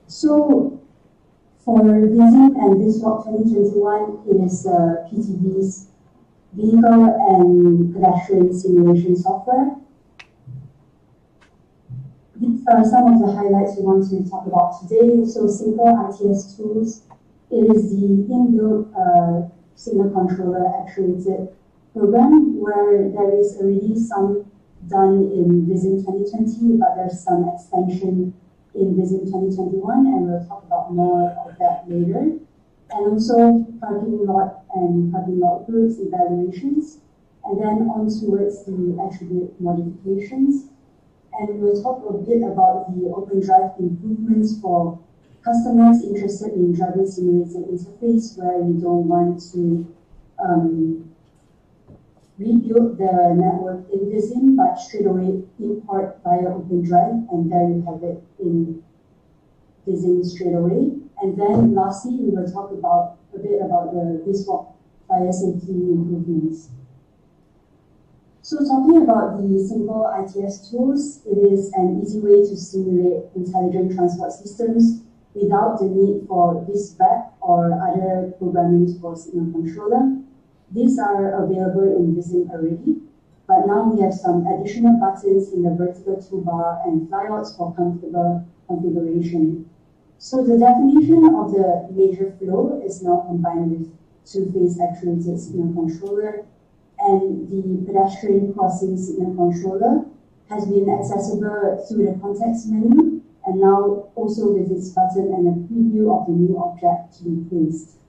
So for Vissim and Viswalk 2021, it is PTV's vehicle and pedestrian simulation software. These are some of the highlights we want to talk about today. So simple ITS tools. It is the inbuilt signal controller actuated program where there is already some done in Vissim 2020, but there's some extension in Vissim 2021, and we'll talk about more of that later. And also parking lot and parking lot groups evaluations, and then on towards the attribute modifications. And we'll talk a bit about the OpenDrive improvements for customers interested in driving simulator interface where you don't want to rebuild the network in Vissim, but straight away import via OpenDrive, and there you have it in Vissim straight away. And then lastly, we will talk about a bit about the Viswalk fire safety improvements. So talking about the simple ITS tools, it is an easy way to simulate intelligent transport systems without the need for VisBAC or other programming for signal controller. These are available in Vissim already, but now we have some additional buttons in the vertical toolbar and flyouts for comfortable configuration. So the definition of the major flow is now combined with two-phase actuated signal controller, and the pedestrian crossing signal controller has been accessible through the context menu, and now also with its button and a preview of the new object to be placed.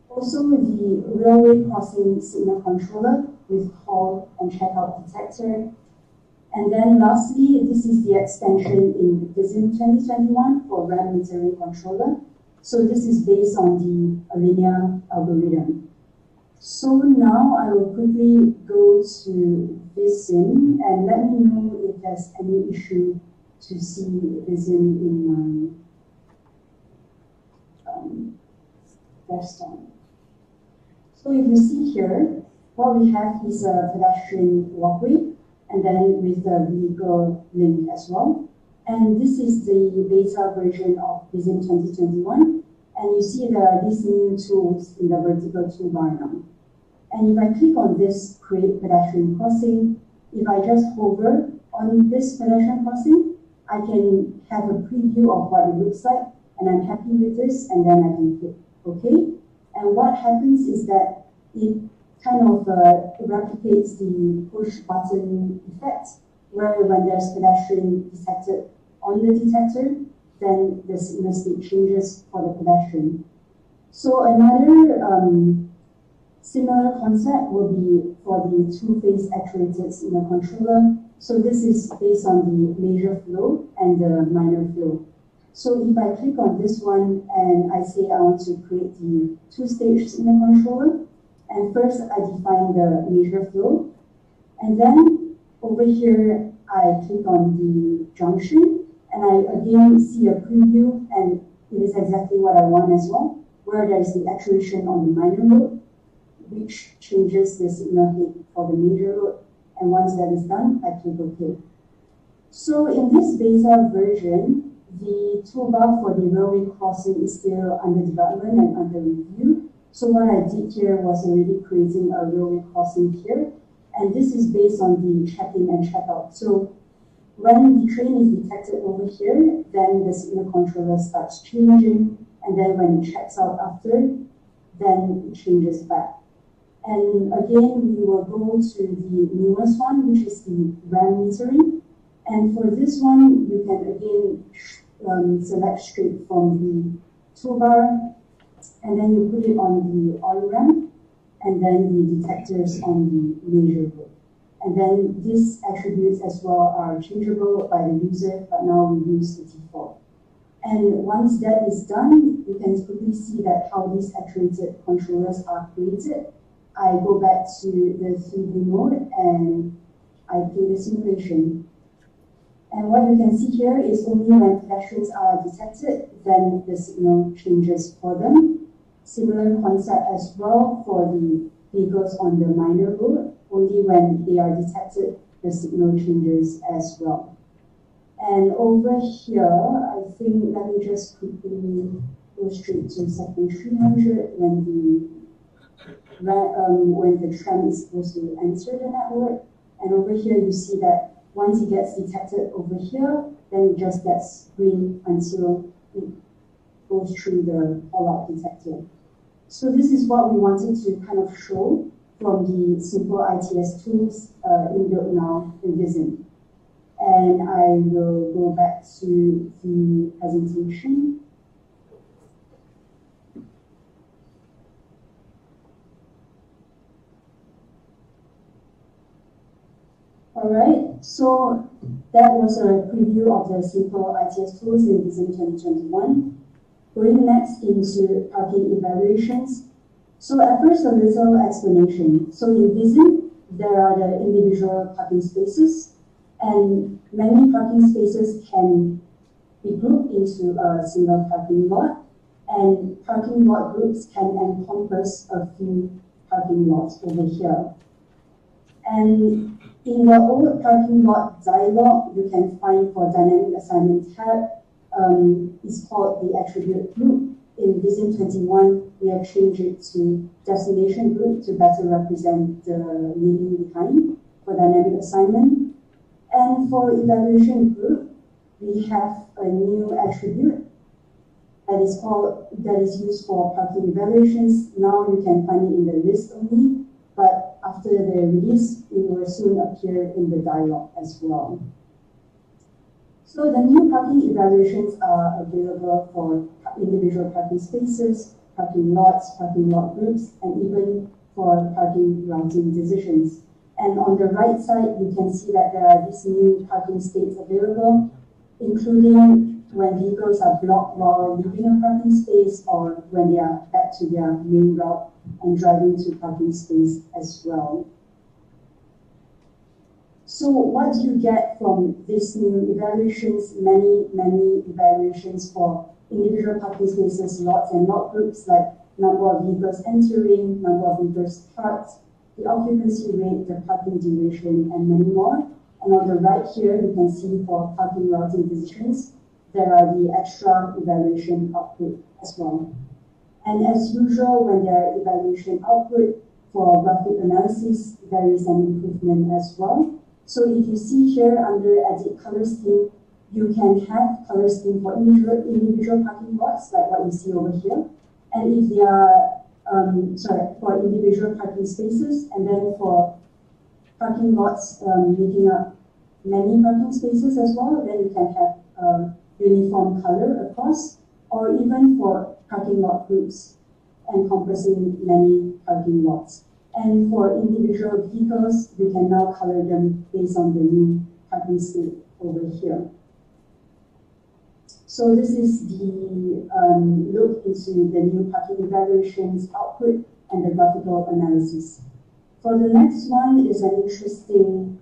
Also the railway crossing signal controller with halt and checkout detector. And then lastly, this is the extension in Vissim 2021 for RAM metering controller. So this is based on the linear algorithm. So now I will quickly go to Vissim and let me know if there's any issue to see Vissim in my desktop. So if you see here, what we have is a pedestrian walkway, and then with the vehicle link as well. And this is the beta version of Vissim 2021. And you see there are these new tools in the vertical toolbar now. And if I click on this create pedestrian crossing, if I just hover on this pedestrian crossing, I can have a preview of what it looks like, and I'm happy with this, and then I can click OK. And what happens is that it kind of replicates the push button effect, where when there's pedestrian detected on the detector, then the signal state changes for the pedestrian. So another similar concept will be for the two-phase actuated signal controller. So this is based on the major flow and the minor flow. So if I click on this one and I say I want to create the two-stage signal controller, and first I define the major flow, and then over here I click on the junction, and I again see a preview, and it is exactly what I want as well, where there is the actuation on the minor load, which changes the signal head for the major load, and once that is done, I click OK. So in this beta version, the toolbar for the railway crossing is still under development and under review. So what I did here was already creating a railway crossing here, and this is based on the check-in and check-out. So when the train is detected over here, then the signal controller starts changing, and then when it checks out after, then it changes back. And again, we will go to the newest one, which is the RAM metering. And for this one, you can again select straight from the toolbar, and then you put it on the on-ramp, and then the detectors on the major load. And then these attributes as well are changeable by the user, but now we use the default. And once that is done, you can quickly see that how these actuated controllers are created. I go back to the 3D mode and I play the simulation. And what you can see here is only when pedestrians are detected, then the signal changes for them. Similar concept as well for the vehicles on the minor road. Only when they are detected, the signal changes as well. And over here, I think, let me just quickly go straight to second 300 when the trend is supposed to enter the network. And over here, you see that once it gets detected over here, then it just gets green until it goes through the all-out detector. So this is what we wanted to kind of show from the simple ITS tools inbuilt now in Vissim. And I will go back to the presentation. All right, so that was a preview of the simple ITS tools in Vissim 2021. Going next into parking evaluations. So at first, a little explanation. So in Vissim, there are the individual parking spaces, and many parking spaces can be grouped into a single parking lot, and parking lot groups can encompass a few parking lots over here. And in the old parking lot dialog, you can find for dynamic assignment tab, it's called the attribute group. In Vissim 21, we have changed it to destination group to better represent the meaning behind for dynamic assignment. And for evaluation group, we have a new attribute that is used for parking evaluations. Now you can find it in the list only, but after the release, it will soon appear in the dialog as well. So the new parking evaluations are available for individual parking spaces, parking lots, parking lot groups, and even for parking routing decisions. And on the right side, you can see that there are these new parking states available, including when vehicles are blocked while leaving a parking space or when they are back to their main route and driving to parking space as well. So what do you get from these new evaluations? Many evaluations for individual parking spaces, lots and lot groups, like number of vehicles entering, number of vehicles parked, the occupancy rate, the parking duration, and many more. And on the right here, you can see for parking routing decisions, there are the extra evaluation output as well. And as usual, when there are evaluation output for graphic analysis, there is an improvement as well. So if you see here under edit color scheme, you can have color scheme for individual parking lots, like what you see over here. And if they are, for individual parking spaces, and then for parking lots making up many parking spaces as well, then you can have uniform color across, or even for parking lot groups encompassing many parking lots. And for individual vehicles, we can now color them based on the new parking state over here. So this is the look into the new parking evaluations output and the graphical analysis. For the next one is an interesting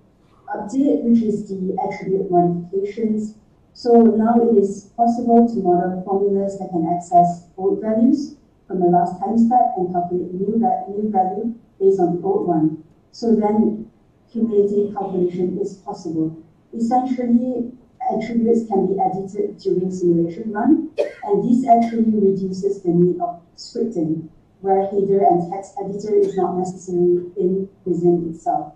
update, which is the attribute modifications. So now it is possible to model formulas that can access old values from the last time step and calculate new value based on the old one. So then cumulative calculation is possible. Essentially, attributes can be edited during simulation run, and this actually reduces the need of scripting, where header and text editor is not necessary in Vissim itself.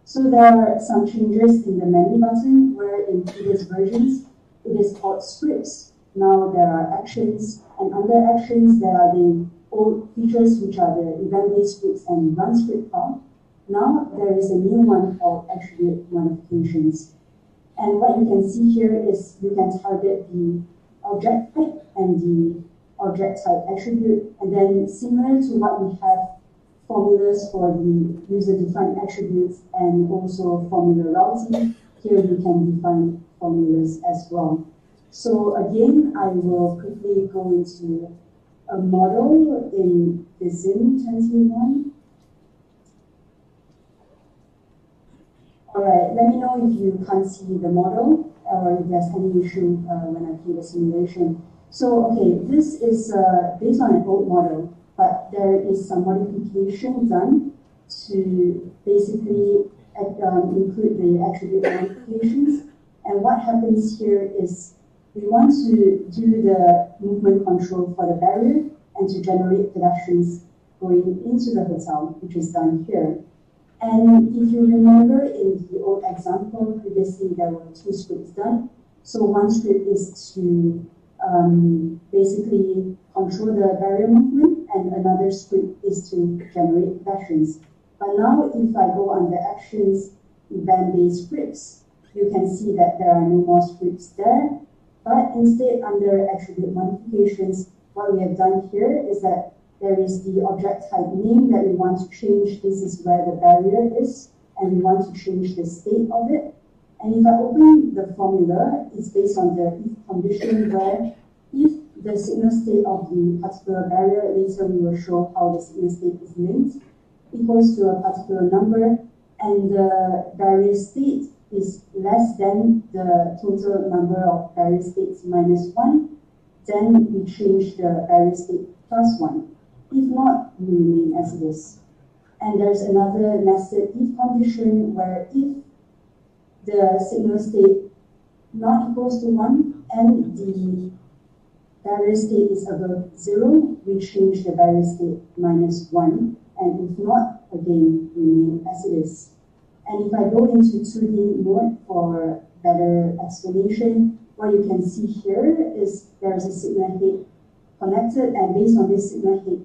So there are some changes in the menu button, where in previous versions, it is called scripts. Now there are actions, and under actions, there are the old features, which are the event-based scripts and run script part. Now there is a new one called attribute modifications. And what you can see here is you can target the object type and the object type attribute, and then similar to what we have formulas for the user-defined attributes and also formula routing, here you can define formulas as well. So again, I will quickly go into a model in Vissim 21. All right, let me know if you can't see the model or if there's any issue when I play the simulation. So, okay, this is based on an old model, but there is some modification done to basically include the attribute modifications. And And what happens here is we want to do the movement control for the barrier and to generate pedestrians going into the hotel, which is done here. And if you remember in the old example, previously there were two scripts done. So one script is to basically control the barrier movement, and another script is to generate pedestrians. But now if I go under actions, event-based scripts, you can see that there are no more scripts there. But instead, under attribute modifications, what we have done here is that there is the object type name that we want to change. This is where the barrier is, and we want to change the state of it. And if I open the formula, it's based on the if condition where if the signal state of the particular barrier, later we will show how the signal state is linked, equals to a particular number, and the barrier state is less than the total number of barrier states minus 1, then we change the barrier state plus 1. If not, we remain as it is. And there's another nested if condition where if the signal state not equals to 1 and the barrier state is above 0, we change the barrier state minus 1. And if not, again, remain as it is. And if I go into 2D mode for better explanation, what you can see here is there's a signal head connected, and based on this signal head,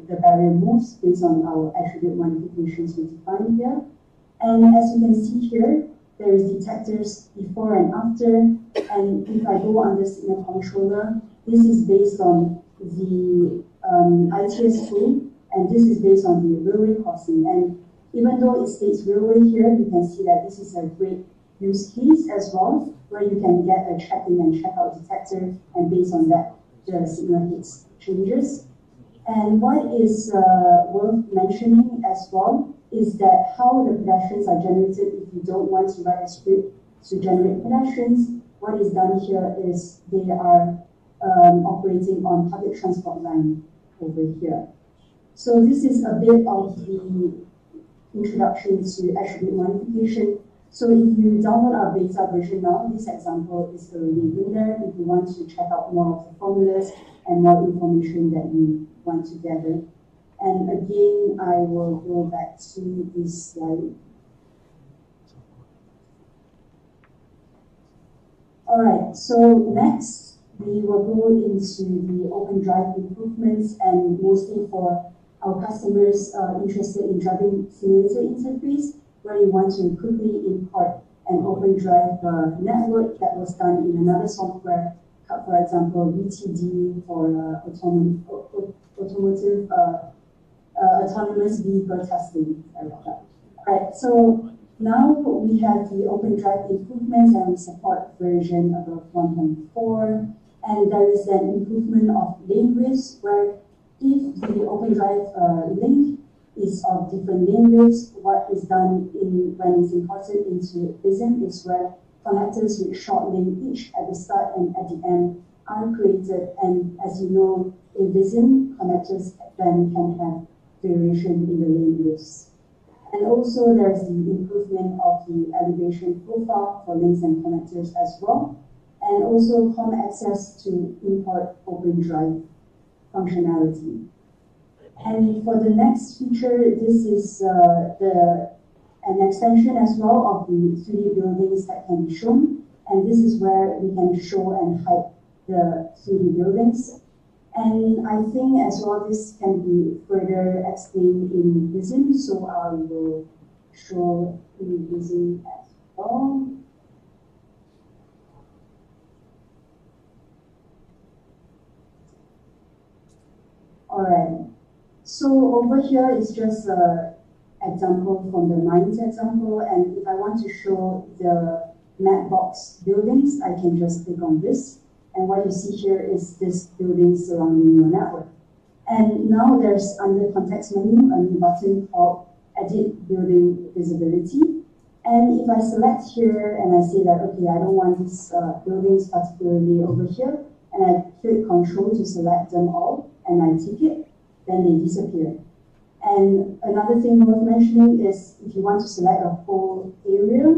the barrier moves based on our attribute modifications we define here. And as you can see here, there is detectors before and after. And if I go under signal controller, this is based on the ITS tool, and this is based on the railway crossing. And even though it states railway here, you can see that this is a great use case as well, where you can get a check-in and check-out detector, and based on that, the signal hits changes. And what is worth mentioning as well is that how the pedestrians are generated if you don't want to write a script to generate pedestrians. What is done here is they are operating on public transport line over here. So this is a bit of the introduction to attribute modification. So if you download our beta version now, this example is already in there if you want to check out more of the formulas and more information that you want to gather. And again, I will go back to this slide. All right, so next we will go into the OpenDrive improvements, and mostly for our customers interested in driving simulator interface, where you want to quickly import an OpenDrive network that was done in another software, for example, VTD for autonomous vehicle testing. All right, so now we have the OpenDrive improvements, and we support version above 1.4, and there is an improvement of lane widths, where if the OpenDrive link is of different lane widths, what is done when it's imported into Vissim is where connectors with short link each at the start and at the end are created. And as you know, in Vissim, connectors then can have variation in the lane widths. And also there's the improvement of the elevation profile for links and connectors as well. And also COM access to import OpenDrive functionality. And for the next feature, this is an extension as well of the 3D buildings that can be shown. And this is where we can show and hide the 3D buildings. And I think as well, this can be further explained in Vissim, so I will show in Vissim as well. All right. So over here is just an example from the Mines example, and if I want to show the map box buildings, I can just click on this. And what you see here is this building surrounding your network. And now there's under context menu a new button called Edit Building Visibility. And if I select here and I say that, okay, I don't want these buildings particularly over here, and I click Control to select them all, and I tick it, then they disappear. And another thing worth mentioning is if you want to select a whole area,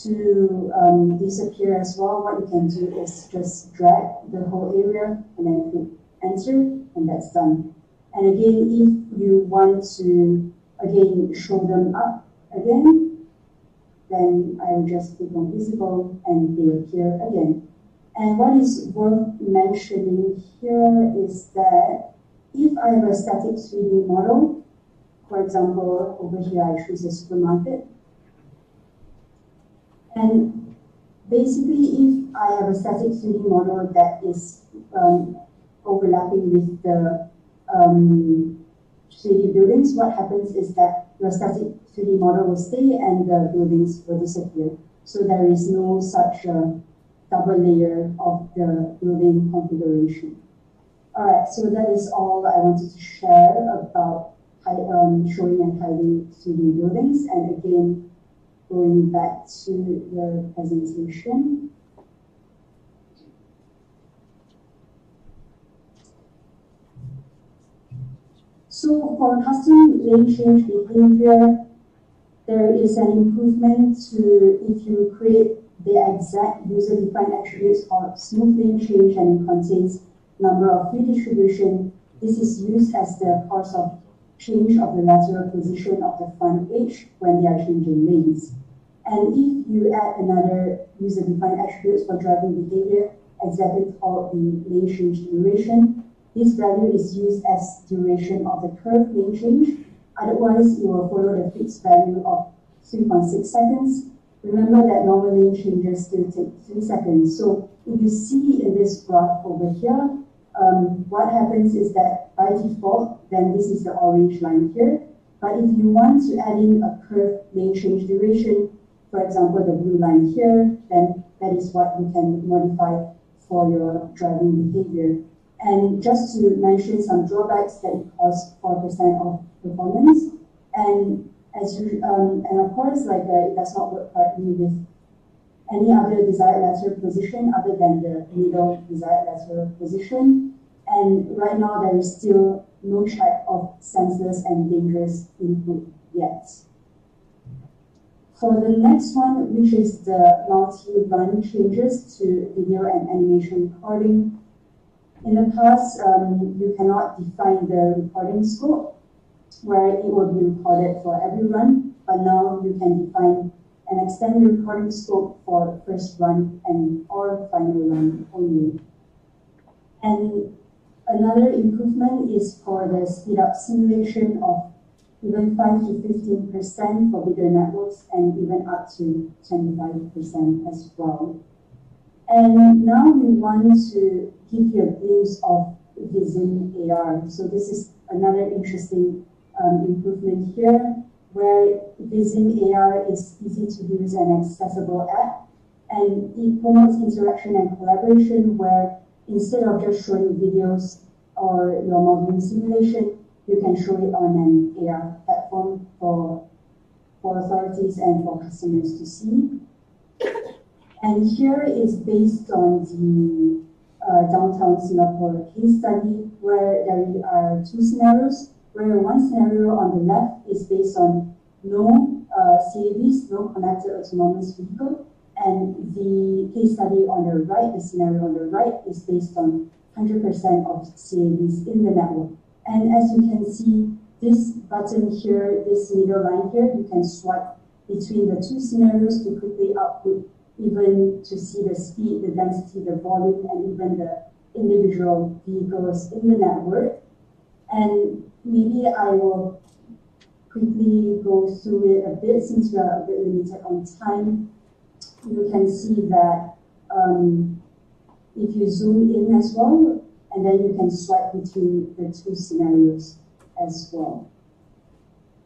to disappear as well, what you can do is just drag the whole area and then click enter, and that's done. And again, if you want to again show them up again, then I will just click on visible and they appear again. And what is worth mentioning here is that if I have a static 3D model, for example, over here I choose a supermarket, and basically if I have a static 3D model that is overlapping with the 3D buildings, what happens is that your static 3D model will stay and the buildings will disappear. So there is no such a double layer of the building configuration. All right, so that is all I wanted to share about showing and hiding 3D buildings. And again, going back to the presentation. So for custom lane change behavior, there is an improvement to if you create the exact user-defined attributes for smooth lane change and it contains number of free distribution. This is used as the cause of change of the lateral position of the front edge when they are changing lanes. And if you add another user-defined attributes for driving behavior, exactly called the lane change duration, this value is used as duration of the curved lane change. Otherwise, you will follow the fixed value of 3.6 seconds. Remember that normal lane changes still take 3 seconds. So if you see in this graph over here, what happens is that by default, then this is the orange line here. But if you want to add in a curved lane change duration, for example, the blue line here, then that is what you can modify for your driving behavior. And just to mention some drawbacks, that it costs 4% of performance. And as you, and of course, like it does not work partly with any other desired lateral position other than the middle desired lateral position. And right now, there is still no check of senseless and dangerous input yet. For the next one, which is the multi-run changes to video and animation recording. In the past, you cannot define the recording scope, where it will be recorded for every run, but now you can define and extend the recording scope for first run and or final run only. And another improvement is for the speed up simulation of even 5 to 15% for bigger networks and even up to 25% as well. And now we want to give you a glimpse of Vissim AR. So this is another interesting improvement here, where Vissim AR is easy to use and accessible app, and it promotes interaction and collaboration, where instead of just showing videos or your modeling simulation, you can show it on an AR platform for authorities and for customers to see. And here is based on the downtown Singapore case study, where there are 2 scenarios, where one scenario on the left is based on no CAVs, no connected autonomous vehicle, and the case study on the right, the scenario on the right, is based on 100% of CAVs in the network. And as you can see, this button here, this middle line here, you can swipe between the 2 scenarios to quickly output, even to see the speed, the density, the volume, and even the individual vehicles in the network. And maybe I will quickly go through it a bit since we are a bit limited on time. You can see that if you zoom in as well, and then you can swipe between the 2 scenarios as well.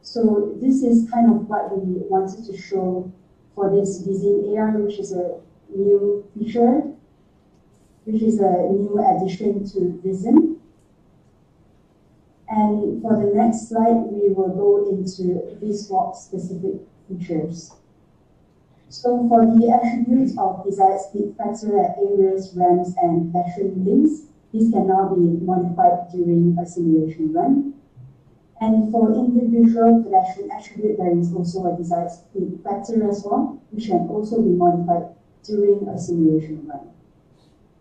So this is kind of what we wanted to show for this Vissim AR, which is a new feature, which is a new addition to Vissim. And for the next slide, we will go into VisWalk specific features. So for the attributes of desired speed factor at areas, ramps, and pedestrian links, these can now be modified during a simulation run. And for individual pedestrian attribute, there is also a desired speed factor as well, which can also be modified during a simulation run.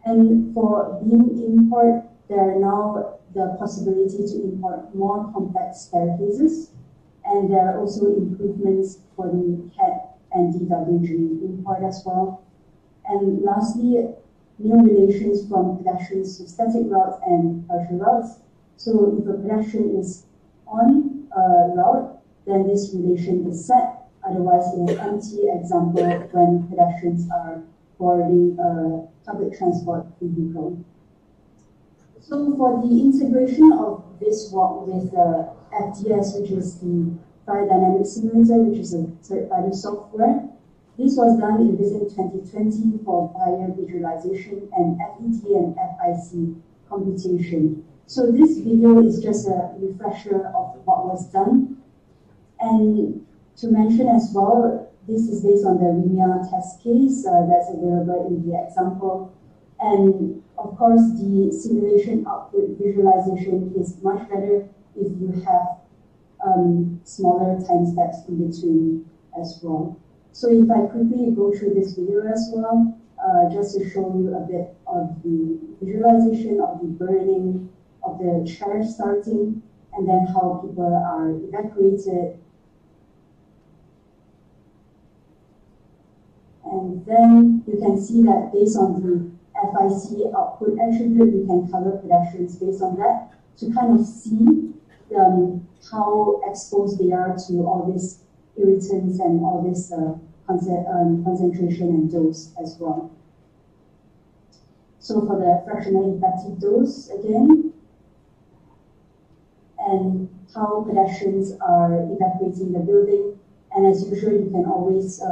And for beam import, there are now the possibility to import more complex staircases, and there are also improvements for the CAD and DWG import as well. And lastly, new relations from pedestrians to static routes and partial routes. So if a pedestrian is on a route, then this relation is set. Otherwise, it is empty, example, when pedestrians are boarding a public transport vehicle. So for the integration of this walk with FDS, which is the Fire Dynamics Simulator, which is a third-party software, this was done in Vissim 2020 for fire visualization and FET and FIC computation. So this video is just a refresher of what was done. And to mention as well, this is based on the RIMIA test case that's available in the example. And of course, the simulation output visualization is much better if you have smaller time steps in between as well. So if I quickly go through this video as well, just to show you a bit of the visualization of the burning of the chair starting, and then how people are evacuated. And then you can see that based on the FIC output attribute, we can color pedestrians based on that to kind of see how exposed they are to all these irritants and all this concentration and dose as well. So for the fractional effective dose again, and how pedestrians are evacuating the building. And as usual, you can always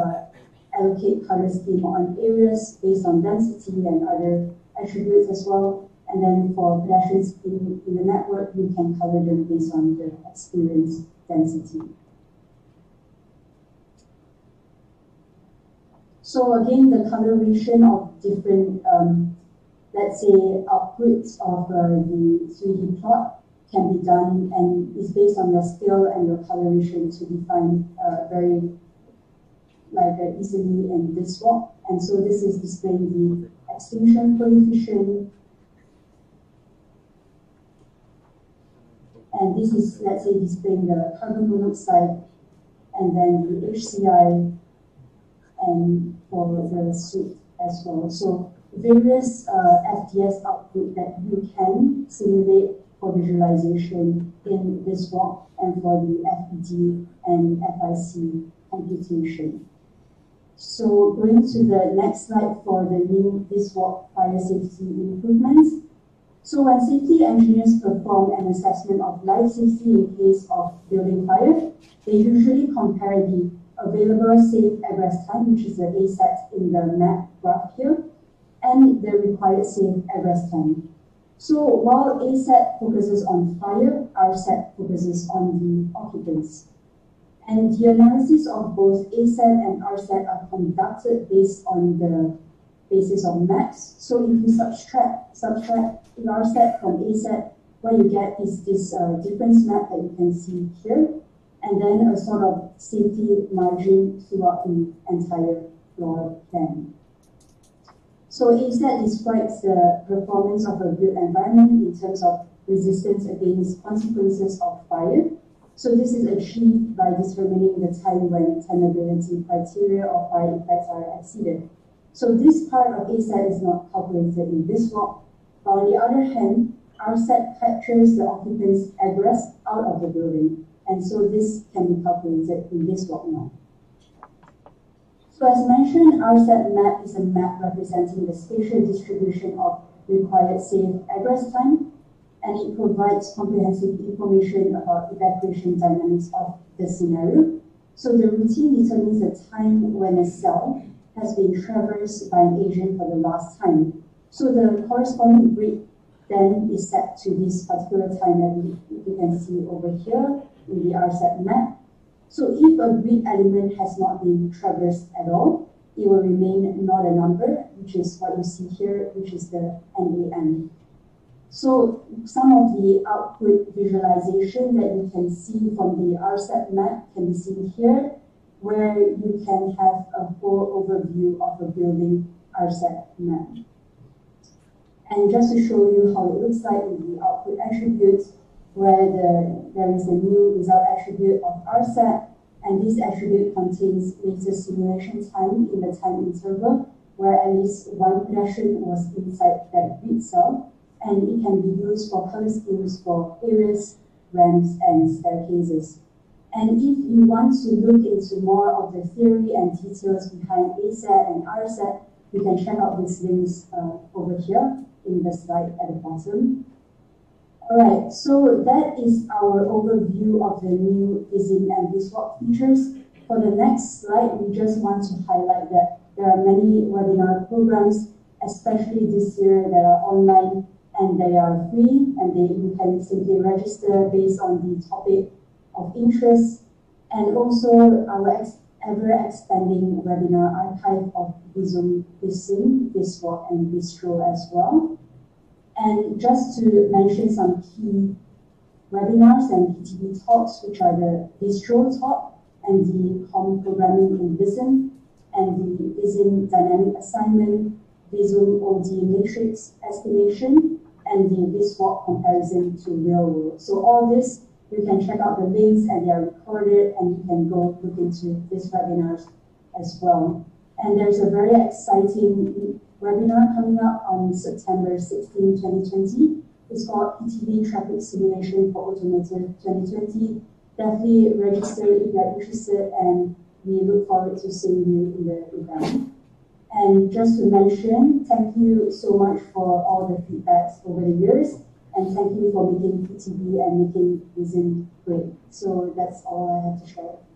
allocate color scheme on areas based on density and other attributes as well. And then for pedestrians in the network, you can color them based on the experience density. So again, the coloration of different, let's say, outputs of the 3D plot can be done, and is based on your skill and your coloration to define very easily in this walk. And so this is displaying the extinction coefficient. And this is, let's say, displaying the carbon monoxide, and then the HCI, and for the suit as well. So various FDS output that you can simulate for visualization in this walk and for the FET and FIC computation. So going to the next slide for the new VisWalk fire safety improvements. So when safety engineers perform an assessment of life safety in case of building fire, they usually compare the available safe egress time, which is the ASAT in the map graph here, and the required safe egress time. So while ASAT focuses on fire, RSAT focuses on the occupants. And the analysis of both ASAT and RSAT are conducted based on the basis of maps. So if you subtract RSAT from ASAT, what you get is this difference map that you can see here, and then a sort of safety margin throughout the entire floor plan. So ASAT describes the performance of a built environment in terms of resistance against consequences of fire. So this is achieved by determining the time when tenability criteria or fire effects are exceeded. So this part of ASAT is not calculated in this walk. But on the other hand, RSAT captures the occupant's egress out of the building. And so this can be calculated in this walk now. So as mentioned, RSAT map is a map representing the spatial distribution of required safe egress time, and it provides comprehensive information about evacuation dynamics of the scenario. So the routine determines the time when a cell has been traversed by an agent for the last time. So the corresponding grid then is set to this particular time that you can see over here in the RSAT map. So if a grid element has not been traversed at all, it will remain not a number, which is what you see here, which is the NAM. So some of the output visualization that you can see from the RSET map can be seen here, where you can have a full overview of a building RSET map. And just to show you how it looks like in the output attributes, where there is a new result attribute of RSET, and this attribute contains latest simulation time in the time interval, where at least one pedestrian was inside that grid cell, and it can be used for color schemes for areas, ramps, and staircases. And if you want to look into more of the theory and details behind ASET and RSET, you can check out these links over here in the slide at the bottom. Alright, so that is our overview of the new Vissim and Viswap features. For the next slide, we just want to highlight that there are many webinar programs, especially this year, that are online and they are free, and you can simply register based on the topic of interest, and also our ever-expanding webinar archive of Vissim, Viswap, and Bistro as well. And just to mention some key webinars and PTV talks, which are the Bistro talk and the home programming in Vissim, and the Vissim dynamic assignment, Vissim OD matrix estimation, and the Viswap comparison to real world. So all this, you can check out the links, and they are recorded, and you can go look into these webinars as well. And there's a very exciting webinar coming up on September 16, 2020. It's called PTV Traffic Simulation for Automotive 2020. Definitely register if you're interested, and we look forward to seeing you in the event. And just to mention, thank you so much for all the feedbacks over the years, and thank you for making PTV and making Vissim great. So that's all I have to share.